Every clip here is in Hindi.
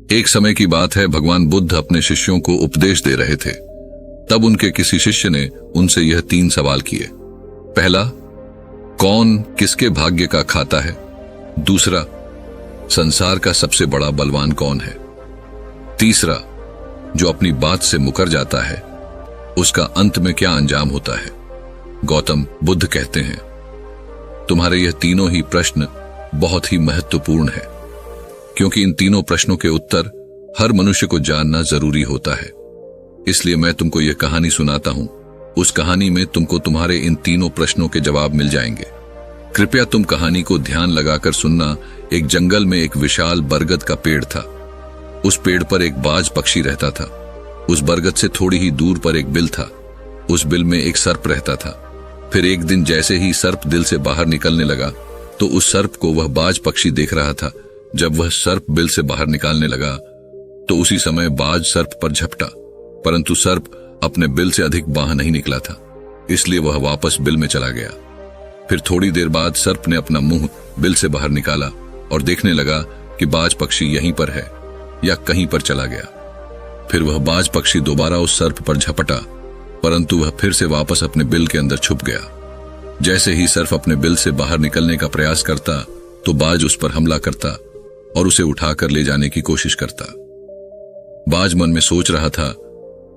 एक समय की बात है, भगवान बुद्ध अपने शिष्यों को उपदेश दे रहे थे। तब उनके किसी शिष्य ने उनसे यह 3 सवाल किए। पहला, कौन किसके भाग्य का खाता है? दूसरा, संसार का सबसे बड़ा बलवान कौन है? तीसरा, जो अपनी बात से मुकर जाता है उसका अंत में क्या अंजाम होता है? गौतम बुद्ध कहते हैं, तुम्हारे यह तीनों ही प्रश्न बहुत ही महत्वपूर्ण है, क्योंकि इन तीनों प्रश्नों के उत्तर हर मनुष्य को जानना जरूरी होता है। इसलिए मैं तुमको यह कहानी सुनाता हूं। उस कहानी में तुमको तुम्हारे इन तीनों प्रश्नों के जवाब मिल जाएंगे। कृपया तुम कहानी को ध्यान लगाकर सुनना। एक जंगल में एक विशाल बरगद का पेड़ था। उस पेड़ पर एक बाज पक्षी रहता था। उस बरगद से थोड़ी ही दूर पर एक बिल था। उस बिल में एक सर्प रहता था। फिर एक दिन जैसे ही सर्प दिल से बाहर निकलने लगा तो उस सर्प को वह बाज पक्षी देख रहा था। जब वह सर्प बिल से बाहर निकालने लगा तो उसी समय बाज सर्प पर झपटा, परंतु सर्प अपने बिल से अधिक बाहर नहीं निकला था, इसलिए वह वापस बिल में चला गया। फिर थोड़ी देर बाद सर्प ने अपना मुंह बिल से बाहर निकाला और देखने लगा कि बाज पक्षी यहीं पर है या कहीं पर चला गया। फिर वह बाज पक्षी दोबारा उस सर्प पर झपटा, परंतु वह फिर से वापस अपने बिल के अंदर छुप गया। जैसे ही सर्प अपने बिल से बाहर निकलने का प्रयास करता तो बाज उस पर हमला करता और उसे उठाकर ले जाने की कोशिश करता। बाज मन में सोच रहा था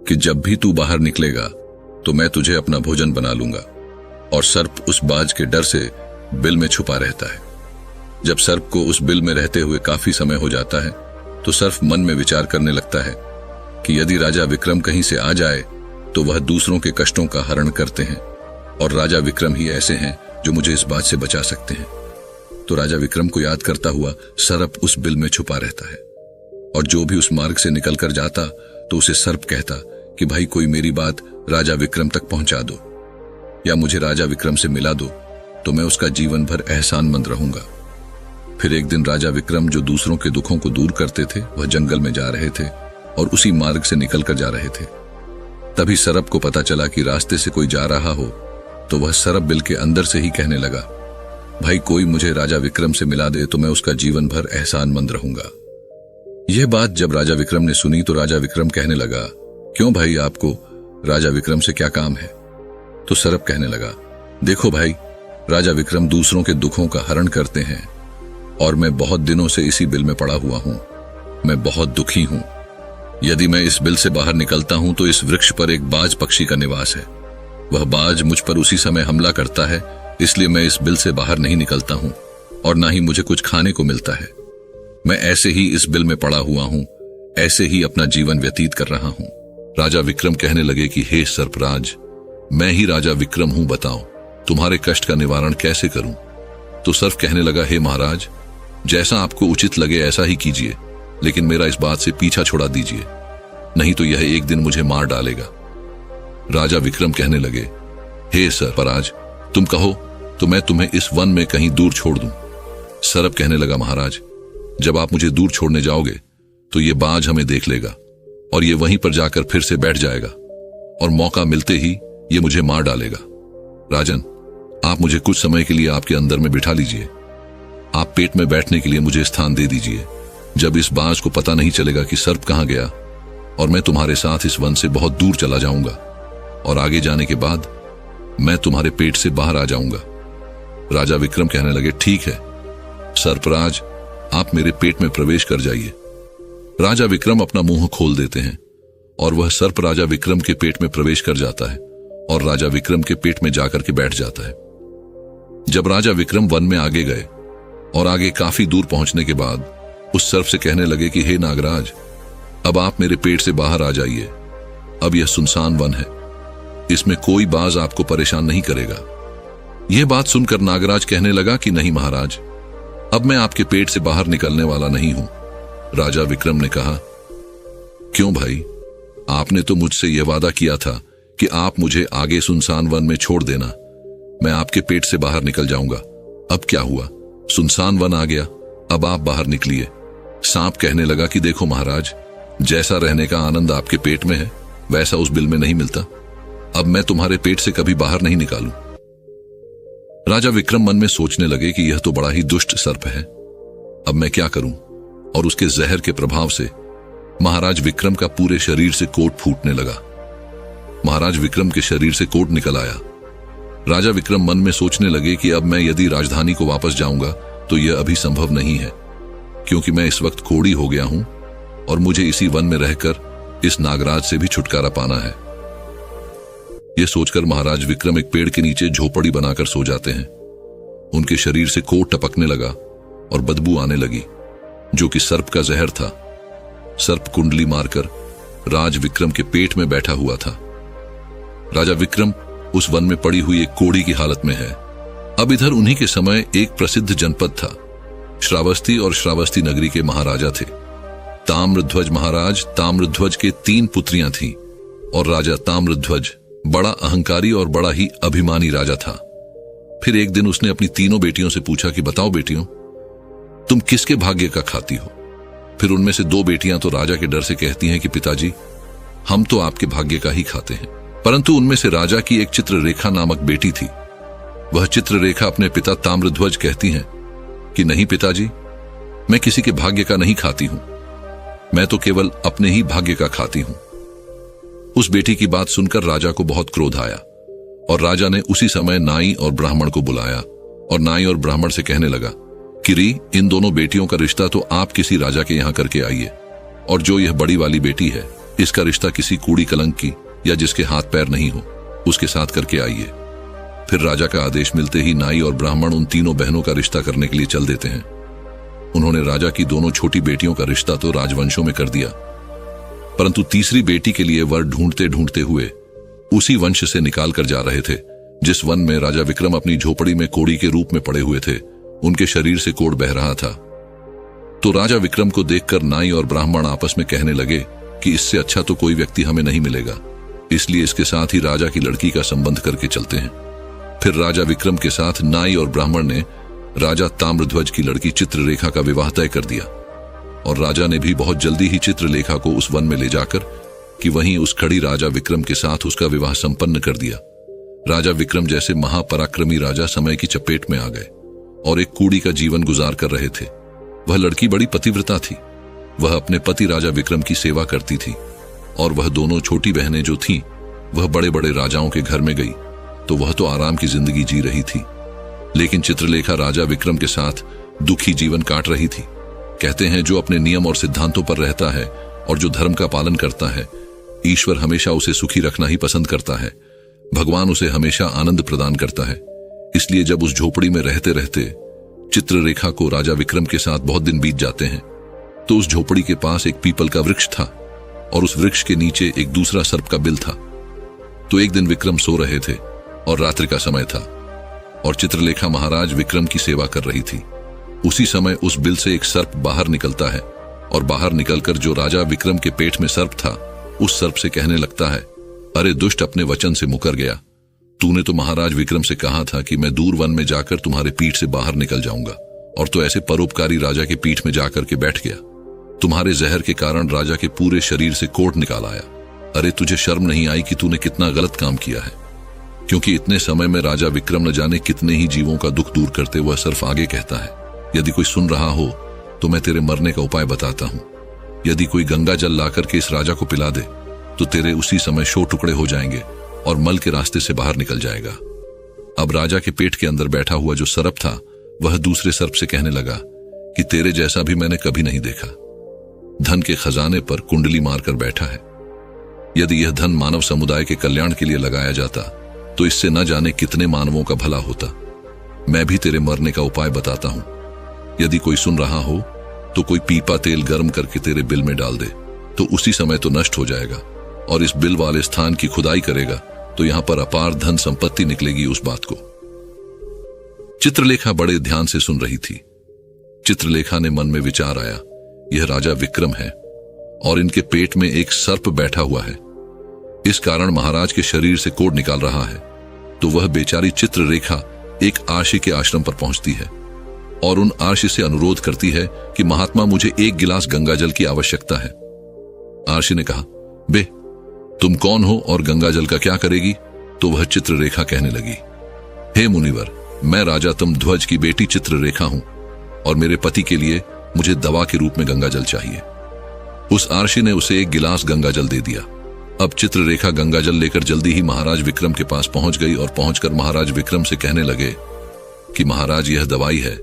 कि जब भी तू बाहर निकलेगा तो मैं तुझे अपना भोजन बना लूंगा, और सर्प उस बाज के डर से बिल में छुपा रहता है। जब सर्प को उस बिल में रहते हुए काफी समय हो जाता है तो सर्प मन में विचार करने लगता है कि यदि राजा विक्रम कहीं से आ जाए तो वह दूसरों के कष्टों का हरण करते हैं, और राजा विक्रम ही ऐसे हैं जो मुझे इस बात से बचा सकते हैं। तो राजा विक्रम को याद करता हुआ सर्प उस बिल में छुपा रहता है, और जो भी उस मार्ग से निकलकर जाता तो उसे सर्प कहता कि भाई कोई मेरी बात राजा विक्रम तक पहुंचा दो, या मुझे राजा विक्रम से मिला दो तो मैं उसका जीवन भर एहसानमंद रहूंगा। फिर एक दिन राजा विक्रम, जो दूसरों के दुखों को दूर करते थे, वह जंगल में जा रहे थे और उसी मार्ग से निकलकर जा रहे थे। तभी सर्प को पता चला कि रास्ते से कोई जा रहा हो, तो वह सर्प बिल के अंदर से ही कहने लगा, भाई कोई मुझे राजा विक्रम से मिला दे तो मैं उसका जीवन भर एहसानमंद रहूंगा। यह बात जब राजा विक्रम ने सुनी तो राजा विक्रम कहने लगा, क्यों भाई, आपको राजा विक्रम से क्या काम है? तो सर्प कहने लगा, देखो भाई, राजा विक्रम दूसरों के दुखों का हरण करते हैं और मैं बहुत दिनों से इसी बिल में पड़ा हुआ हूं। मैं बहुत दुखी हूं। यदि मैं इस बिल से बाहर निकलता हूं तो इस वृक्ष पर एक बाज पक्षी का निवास है। वह बाज मुझ पर उसी समय हमला करता है, इसलिए मैं इस बिल से बाहर नहीं निकलता हूं और ना ही मुझे कुछ खाने को मिलता है। मैं ऐसे ही इस बिल में पड़ा हुआ हूं, ऐसे ही अपना जीवन व्यतीत कर रहा हूं। राजा विक्रम कहने लगे कि हे सर्पराज, मैं ही राजा विक्रम हूं, बताओ तुम्हारे कष्ट का निवारण कैसे करूं? तो सर्प कहने लगा, हे महाराज, जैसा आपको उचित लगे ऐसा ही कीजिए, लेकिन मेरा इस बात से पीछा छुड़ा दीजिए, नहीं तो यह एक दिन मुझे मार डालेगा। राजा विक्रम कहने लगे, हे सर्पराज, तुम कहो तो मैं तुम्हें इस वन में कहीं दूर छोड़ दूं। सर्प कहने लगा, महाराज, जब आप मुझे दूर छोड़ने जाओगे तो ये बाज हमें देख लेगा और ये वहीं पर जाकर फिर से बैठ जाएगा और मौका मिलते ही ये मुझे मार डालेगा। राजन, आप मुझे कुछ समय के लिए आपके अंदर में बिठा लीजिए। आप पेट में बैठने के लिए मुझे स्थान दे दीजिए। जब इस बाज को पता नहीं चलेगा कि सर्प कहां गया, और मैं तुम्हारे साथ इस वन से बहुत दूर चला जाऊंगा, और आगे जाने के बाद मैं तुम्हारे पेट से बाहर आ जाऊंगा। राजा विक्रम कहने लगे, ठीक है सर्पराज, आप मेरे पेट में प्रवेश कर जाइए। राजा विक्रम अपना मुंह खोल देते हैं और वह सर्प राजा विक्रम के पेट में प्रवेश कर जाता है और राजा विक्रम के पेट में जाकर के बैठ जाता है। जब राजा विक्रम वन में आगे गए और आगे काफी दूर पहुंचने के बाद उस सर्प से कहने लगे कि हे नागराज, अब आप मेरे पेट से बाहर आ जाइए। अब यह सुनसान वन है, इसमें कोई बाज आपको परेशान नहीं करेगा। यह बात सुनकर नागराज कहने लगा कि नहीं महाराज, अब मैं आपके पेट से बाहर निकलने वाला नहीं हूं। राजा विक्रम ने कहा, क्यों भाई, आपने तो मुझसे यह वादा किया था कि आप मुझे आगे सुनसान वन में छोड़ देना, मैं आपके पेट से बाहर निकल जाऊंगा। अब क्या हुआ, सुनसान वन आ गया, अब आप बाहर निकलिए। सांप कहने लगा कि देखो महाराज, जैसा रहने का आनंद आपके पेट में है वैसा उस बिल में नहीं मिलता। अब मैं तुम्हारे पेट से कभी बाहर नहीं निकालूं। राजा विक्रम मन में सोचने लगे कि यह तो बड़ा ही दुष्ट सर्प है, अब मैं क्या करूं? और उसके जहर के प्रभाव से महाराज विक्रम का पूरे शरीर से कोट फूटने लगा। महाराज विक्रम के शरीर से कोट निकल आया। राजा विक्रम मन में सोचने लगे कि अब मैं यदि राजधानी को वापस जाऊंगा तो यह अभी संभव नहीं है, क्योंकि मैं इस वक्त कोढ़ी हो गया हूं और मुझे इसी वन में रहकर इस नागराज से भी छुटकारा पाना है। यह सोचकर महाराज विक्रम एक पेड़ के नीचे झोपड़ी बनाकर सो जाते हैं। उनके शरीर से कोट टपकने लगा और बदबू आने लगी, जो कि सर्प का जहर था। सर्प कुंडली मारकर राज विक्रम के पेट में बैठा हुआ था। राजा विक्रम उस वन में पड़ी हुई एक कोढ़ी की हालत में है। अब इधर उन्हीं के समय एक प्रसिद्ध जनपद था। श्रावस्ती और श्रावस्ती नगरी के महाराजा थे ताम्रध्वज महाराज। ताम्रध्वज के 3 पुत्रियां थीं और राजा ताम्रध्वज बड़ा अहंकारी और बड़ा ही अभिमानी राजा था। फिर एक दिन उसने अपनी तीनों बेटियों से पूछा कि बताओ बेटियों, तुम किसके भाग्य का खाती हो? फिर उनमें से 2 बेटियां तो राजा के डर से कहती हैं कि पिताजी, हम तो आपके भाग्य का ही खाते हैं। परंतु उनमें से राजा की एक चित्ररेखा नामक बेटी थी। वह चित्ररेखा अपने पिता ताम्रध्वज कहती हैं कि नहीं पिताजी, मैं किसी के भाग्य का नहीं खाती हूं, मैं तो केवल अपने ही भाग्य का खाती हूं। उस बेटी की बात सुनकर राजा को बहुत क्रोध आया और राजा ने उसी समय नाई और ब्राह्मण को बुलाया और नाई और ब्राह्मण से कहने लगा कि री, इन दोनों बेटियों का रिश्ता तो आप किसी राजा के यहां करके आइए, और जो यह बड़ी वाली बेटी है इसका रिश्ता किसी कूड़ी कलंक की या जिसके हाथ पैर नहीं हो उसके साथ करके आइए। फिर राजा का आदेश मिलते ही नाई और ब्राह्मण उन तीनों बहनों का रिश्ता करने के लिए चल देते हैं। उन्होंने राजा की दोनों छोटी बेटियों का रिश्ता तो राजवंशों में कर दिया, परंतु तीसरी बेटी के लिए वर ढूंढते ढूंढते हुए उसी वंश से निकाल कर जा रहे थे जिस वन में राजा विक्रम अपनी झोपड़ी में कोढ़ी के रूप में पड़े हुए थे। उनके शरीर से कोढ़ बह रहा था। तो राजा विक्रम को देखकर नाई और ब्राह्मण आपस में कहने लगे कि इससे अच्छा तो कोई व्यक्ति हमें नहीं मिलेगा, इसलिए इसके साथ ही राजा की लड़की का संबंध करके चलते हैं। फिर राजा विक्रम के साथ नाई और ब्राह्मण ने राजा ताम्रध्वज की लड़की चित्ररेखा का विवाह तय कर दिया, और राजा ने भी बहुत जल्दी ही चित्रलेखा को उस वन में ले जाकर कि वहीं उस खड़ी राजा विक्रम के साथ उसका विवाह संपन्न कर दिया। राजा विक्रम जैसे महापराक्रमी राजा समय की चपेट में आ गए और एक कूड़ी का जीवन गुजार कर रहे थे। वह लड़की बड़ी पतिव्रता थी। वह अपने पति राजा विक्रम की सेवा करती थी, और वह दोनों छोटी बहनें जो थीं, वह बड़े बड़े राजाओं के घर में गई तो वह तो आराम की जिंदगी जी रही थी, लेकिन चित्रलेखा राजा विक्रम के साथ दुखी जीवन काट रही थी। कहते हैं जो अपने नियम और सिद्धांतों पर रहता है और जो धर्म का पालन करता है, ईश्वर हमेशा उसे सुखी रखना ही पसंद करता है। भगवान उसे हमेशा आनंद प्रदान करता है। इसलिए जब उस झोपड़ी में रहते रहते चित्ररेखा को राजा विक्रम के साथ बहुत दिन बीत जाते हैं, तो उस झोपड़ी के पास एक पीपल का वृक्ष था और उस वृक्ष के नीचे एक दूसरा सर्प का बिल था। तो एक दिन विक्रम सो रहे थे और रात्रि का समय था और चित्रलेखा महाराज विक्रम की सेवा कर रही थी। उसी समय उस बिल से एक सर्प बाहर निकलता है और बाहर निकलकर जो राजा विक्रम के पेट में सर्प था, उस सर्प से कहने लगता है, अरे दुष्ट, अपने वचन से मुकर गया। तूने तो महाराज विक्रम से कहा था कि मैं दूर वन में जाकर तुम्हारे पीठ से बाहर निकल जाऊंगा, और तो ऐसे परोपकारी राजा के पीठ में जाकर के बैठ गया। तुम्हारे जहर के कारण राजा के पूरे शरीर से कोढ़ निकाल आया। अरे तुझे शर्म नहीं आई कि तूने कितना गलत काम किया है? क्योंकि इतने समय में राजा विक्रम न जाने कितने ही जीवों का दुख दूर करते हुए सर्प आगे कहता है, यदि कोई सुन रहा हो तो मैं तेरे मरने का उपाय बताता हूं। यदि कोई गंगा जल लाकर के इस राजा को पिला दे तो तेरे उसी समय 100 टुकड़े हो जाएंगे और मल के रास्ते से बाहर निकल जाएगा। अब राजा के पेट के अंदर बैठा हुआ जो सर्प था, वह दूसरे सर्प से कहने लगा कि तेरे जैसा भी मैंने कभी नहीं देखा। धन के खजाने पर कुंडली मारकर बैठा है। यदि यह धन मानव समुदाय के कल्याण के लिए लगाया जाता तो इससे न जाने कितने मानवों का भला होता। मैं भी तेरे मरने का उपाय बताता हूं। यदि कोई सुन रहा हो तो कोई पीपा तेल गर्म करके तेरे बिल में डाल दे तो उसी समय तो नष्ट हो जाएगा, और इस बिल वाले स्थान की खुदाई करेगा तो यहां पर अपार धन संपत्ति निकलेगी। उस बात को चित्रलेखा बड़े ध्यान से सुन रही थी। चित्रलेखा ने मन में विचार आया, यह राजा विक्रम है और इनके पेट में एक सर्प बैठा हुआ है, इस कारण महाराज के शरीर से कोढ़ निकाल रहा है। तो वह बेचारी चित्ररेखा एक आशी के आश्रम पर पहुंचती है और उन आशी से अनुरोध करती है कि महात्मा, मुझे 1 गिलास गंगा जल की आवश्यकता है। आशी ने कहा, बे, तुम कौन हो और गंगा जल का क्या करेगी? तो वह चित्ररेखा कहने लगी, हे मुनिवर, मैं राजा ताम्रध्वज की बेटी चित्ररेखा हूं और मेरे पति के लिए मुझे दवा के रूप में गंगा जल चाहिए। उस आरशी ने उसे एक गिलास गंगा जल दे दिया। अब चित्ररेखा गंगा जल लेकर जल्दी ही महाराज विक्रम के पास पहुंच गई और पहुंचकर महाराज विक्रम से कहने लगे कि महाराज, यह दवाई है,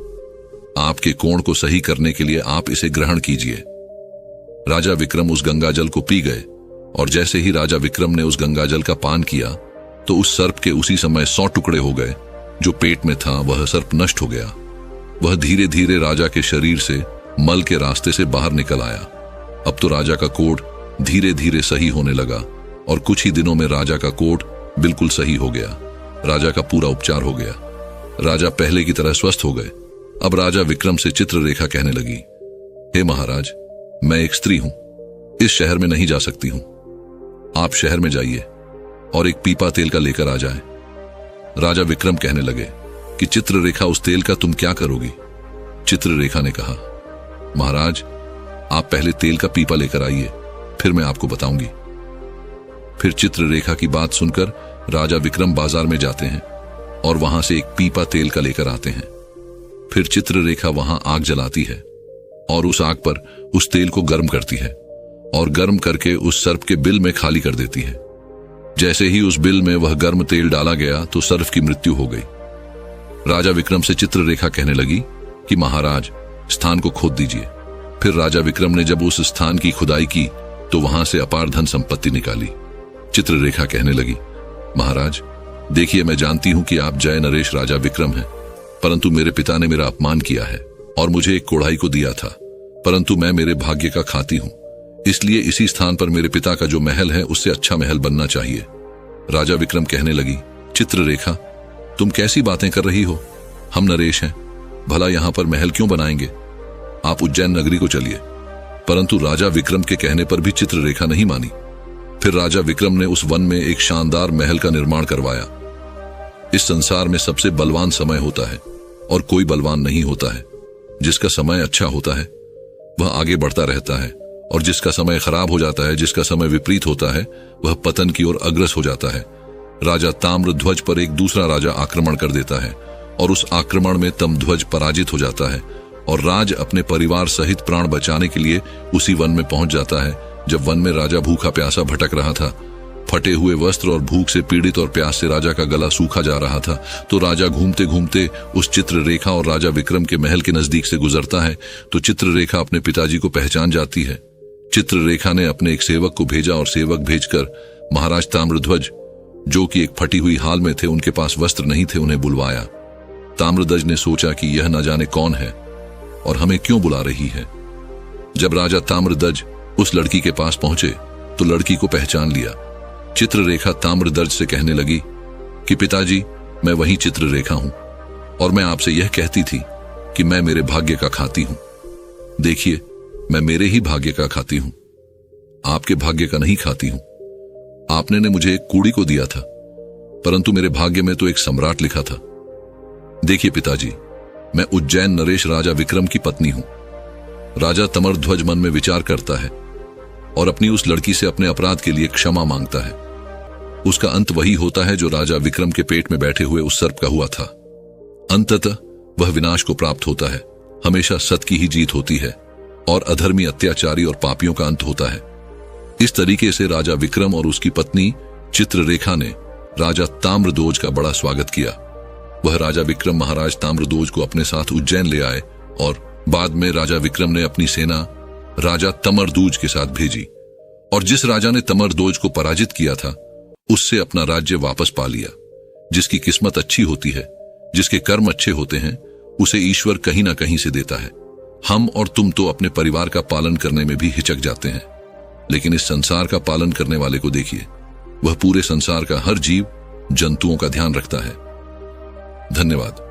आपके कोण को सही करने के लिए आप इसे ग्रहण कीजिए। राजा विक्रम उस गंगा जल को पी गए और जैसे ही राजा विक्रम ने उस गंगा जल का पान किया तो उस सर्प के उसी समय 100 टुकड़े हो गए। जो पेट में था वह सर्प नष्ट हो गया। वह धीरे धीरे राजा के शरीर से मल के रास्ते से बाहर निकल आया। अब तो राजा का कोढ़ धीरे धीरे सही होने लगा और कुछ ही दिनों में राजा का कोढ़ बिल्कुल सही हो गया। राजा का पूरा उपचार हो गया। राजा पहले की तरह स्वस्थ हो गए। अब राजा विक्रम से चित्ररेखा कहने लगी, हे महाराज, मैं एक स्त्री हूं, इस शहर में नहीं जा सकती हूं। आप शहर में जाइए और एक पीपा तेल का लेकर आ जाएं। राजा विक्रम कहने लगे कि चित्ररेखा, उस तेल का तुम क्या करोगी? चित्ररेखा ने कहा, महाराज, आप पहले तेल का पीपा लेकर आइए, फिर मैं आपको बताऊंगी। फिर चित्ररेखा की बात सुनकर राजा विक्रम बाजार में जाते हैं और वहां से एक पीपा तेल का लेकर आते हैं। फिर चित्ररेखा वहां आग जलाती है और उस आग पर उस तेल को गर्म करती है और गर्म करके उस सर्प के बिल में खाली कर देती है। जैसे ही उस बिल में वह गर्म तेल डाला गया तो सर्प की मृत्यु हो गई। राजा विक्रम से चित्ररेखा कहने लगी कि महाराज, स्थान को खोद दीजिए। फिर राजा विक्रम ने जब उस स्थान की खुदाई की तो वहां से अपार धन संपत्ति निकाली। चित्ररेखा कहने लगी, महाराज, देखिए, मैं जानती हूं कि आप जय नरेश राजा विक्रम हैं, परंतु मेरे पिता ने मेरा अपमान किया है और मुझे एक कोढ़ाई को दिया था, परंतु मैं मेरे भाग्य का खाती हूं, इसलिए इसी स्थान पर मेरे पिता का जो महल है उससे अच्छा महल बनना चाहिए। राजा विक्रम कहने लगी, चित्ररेखा, तुम कैसी बातें कर रही हो? हम नरेश हैं, भला यहां पर महल क्यों बनाएंगे? आप उज्जैन नगरी को चलिए। परंतु राजा विक्रम के कहने पर भी चित्ररेखा नहीं मानी। फिर राजा विक्रम ने उस वन में एक शानदार महल का निर्माण करवाया। इस संसार में सबसे बलवान समय होता है और कोई बलवान नहीं होता है। जिसका समय अच्छा होता है वह आगे बढ़ता रहता है और जिसका समय खराब हो जाता है, जिसका समय विपरीत होता है, वह पतन की ओर अग्रसर हो जाता है। राजा ताम्रध्वज पर एक दूसरा राजा आक्रमण कर देता है और उस आक्रमण में तमध्वज पराजित हो जाता है और राज अपने परिवार सहित प्राण बचाने के लिए उसी वन में पहुंच जाता है। जब वन में राजा भूखा प्यासा भटक रहा था, फटे हुए वस्त्र और भूख से पीड़ित और प्यास से राजा का गला सूखा जा रहा था, तो राजा घूमते घूमते उस चित्ररेखा और राजा विक्रम के महल के नजदीक से गुजरता है। तो चित्ररेखा अपने पिताजी को पहचान जाती है। चित्ररेखा ने अपने एक सेवक को भेजा और सेवक भेजकर महाराज ताम्रध्वज, जो कि एक फटी हुई हाल में थे, उनके पास वस्त्र नहीं थे, उन्हें बुलवाया। ताम्रध्वज ने सोचा कि यह न जाने कौन है और हमें क्यों बुला रही है। जब राजा ताम्रध्वज उस लड़की के पास पहुंचे तो लड़की को पहचान लिया। चित्ररेखा ताम्रध्वज से कहने लगी कि पिताजी, मैं वही चित्ररेखा हूं और मैं आपसे यह कहती थी कि मैं मेरे भाग्य का खाती हूं। देखिए, मैं मेरे ही भाग्य का खाती हूं, आपके भाग्य का नहीं खाती हूं। आपने ने मुझे एक कूड़ी को दिया था, परंतु मेरे भाग्य में तो एक सम्राट लिखा था। देखिए पिताजी, मैं उज्जैन नरेश राजा विक्रम की पत्नी हूं। राजा ताम्रध्वज मन में विचार करता है और अपनी उस लड़की से अपने अपराध के लिए क्षमा मांगता है। उसका अंत वही होता है जो राजा विक्रम के पेट में बैठे हुए उस सर्प का हुआ था। अंततः वह विनाश को प्राप्त होता है। हमेशा सत्य की ही जीत होती है और अधर्मी, अत्याचारी और पापियों का अंत होता है। इस तरीके से राजा विक्रम और उसकी पत्नी चित्ररेखा ने राजा ताम्रध्वज का बड़ा स्वागत किया। वह राजा विक्रम महाराज ताम्रध्वज को अपने साथ उज्जैन ले आए और बाद में राजा विक्रम ने अपनी सेना राजा ताम्रध्वज के साथ भेजी और जिस राजा ने ताम्रध्वज को पराजित किया था उससे अपना राज्य वापस पा लिया। जिसकी किस्मत अच्छी होती है, जिसके कर्म अच्छे होते हैं, उसे ईश्वर कहीं ना कहीं से देता है। हम और तुम तो अपने परिवार का पालन करने में भी हिचक जाते हैं, लेकिन इस संसार का पालन करने वाले को देखिए, वह पूरे संसार का हर जीव जंतुओं का ध्यान रखता है। धन्यवाद।